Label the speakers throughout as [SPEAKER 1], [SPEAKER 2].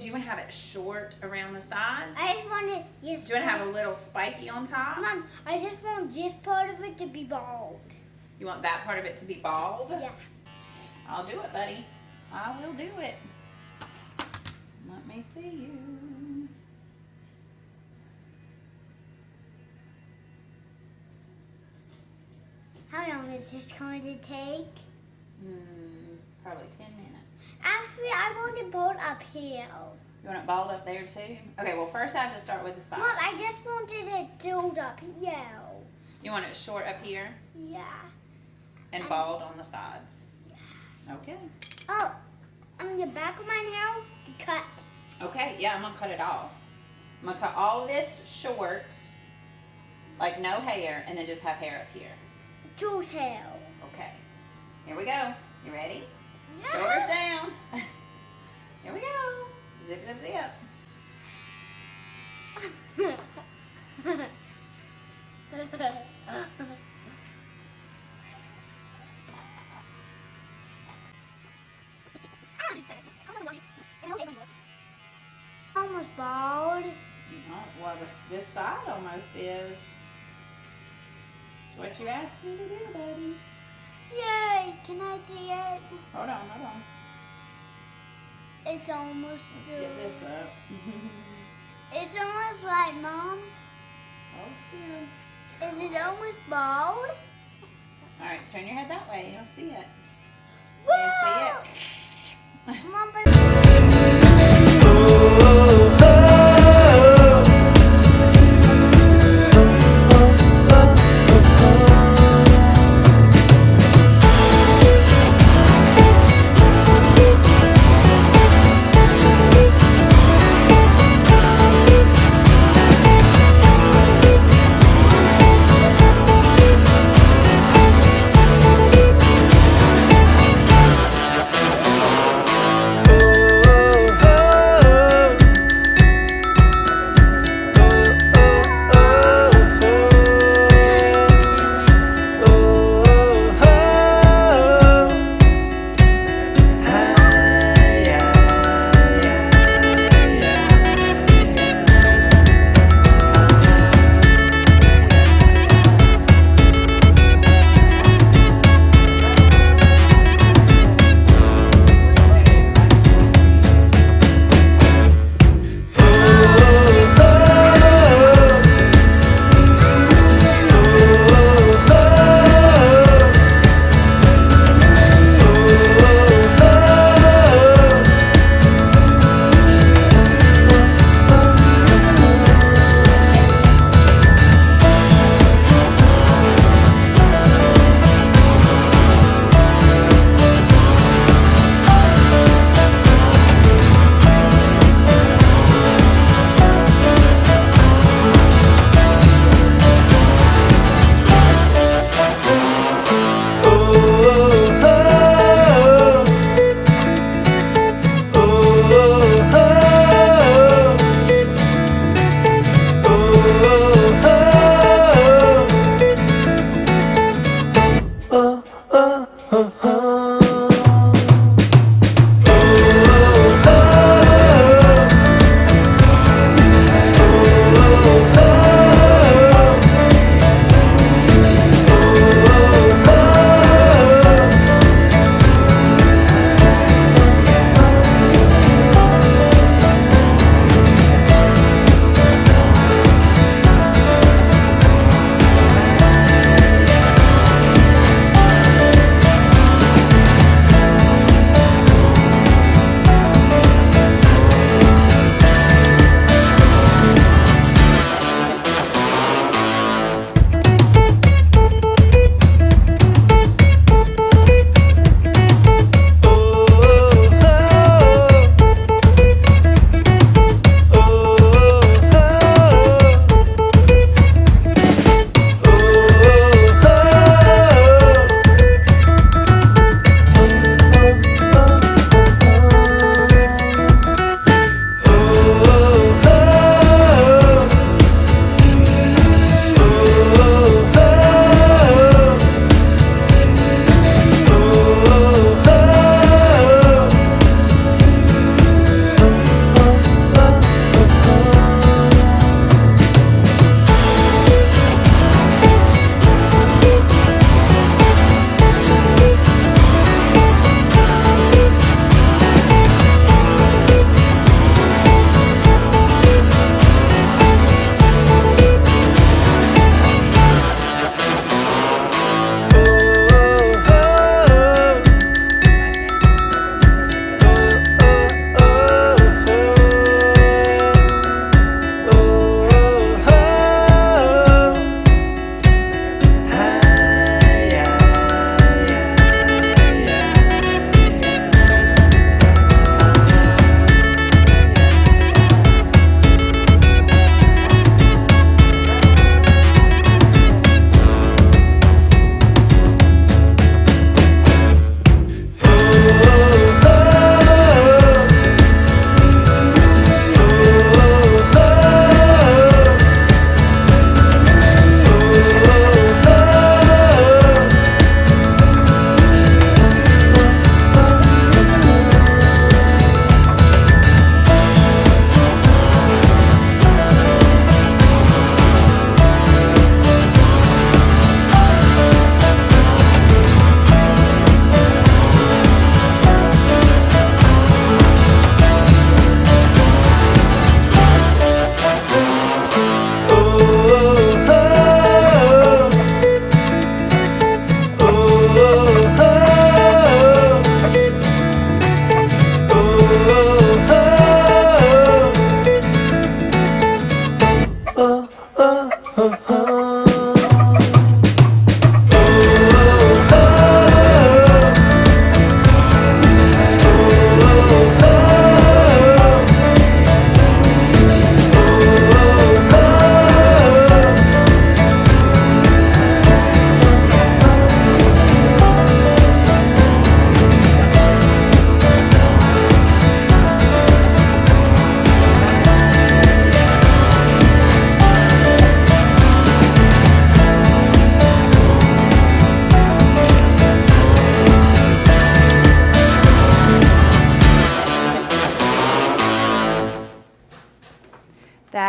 [SPEAKER 1] you want to have it short around the sides?
[SPEAKER 2] I just want it. Yes.
[SPEAKER 1] Do you want to have a little spiky on top?
[SPEAKER 2] Mom, I just want this part of it to be bald.
[SPEAKER 1] You want that part of it to be bald?
[SPEAKER 2] Yeah.
[SPEAKER 1] I'll do it, buddy. I will do it. Let me see you.
[SPEAKER 2] How long is this going to take?
[SPEAKER 1] Probably 10 minutes.
[SPEAKER 2] Actually, I want it bald up here.
[SPEAKER 1] You want it bald up there too? Okay, well first I have to start with the sides.
[SPEAKER 2] Mom, I just wanted it filled up here.
[SPEAKER 1] You want it short up here
[SPEAKER 2] Yeah.
[SPEAKER 1] and bald on the sides?
[SPEAKER 2] Yeah.
[SPEAKER 1] Okay.
[SPEAKER 2] Oh, on the back of my nail, cut.
[SPEAKER 1] Okay, yeah, I'm gonna cut it off. I'm gonna cut all of this short, like no hair, and then just have hair up here.
[SPEAKER 2] Short hair.
[SPEAKER 1] Okay. Here we go. You ready?
[SPEAKER 2] Yeah.
[SPEAKER 1] Shoulders down. Here we go. Zip, zip, zip.
[SPEAKER 2] Almost bald.
[SPEAKER 1] Well, this side almost is. It's what you asked me to do, buddy.
[SPEAKER 2] Yay! Can I see it?
[SPEAKER 1] Hold on, hold on.
[SPEAKER 2] It's almost
[SPEAKER 1] Let's
[SPEAKER 2] done.
[SPEAKER 1] get this up.
[SPEAKER 2] It's almost right, Mom.
[SPEAKER 1] Hold still.
[SPEAKER 2] Is it almost bald?
[SPEAKER 1] All right, turn your head that way. You'll see it.
[SPEAKER 2] Whoa!
[SPEAKER 1] You see it?
[SPEAKER 2] Mom, but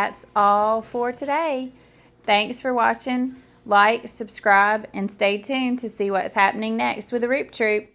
[SPEAKER 1] that's all for today. Thanks for watching. Like, subscribe, and stay tuned to see what's happening next with the Roop Troop.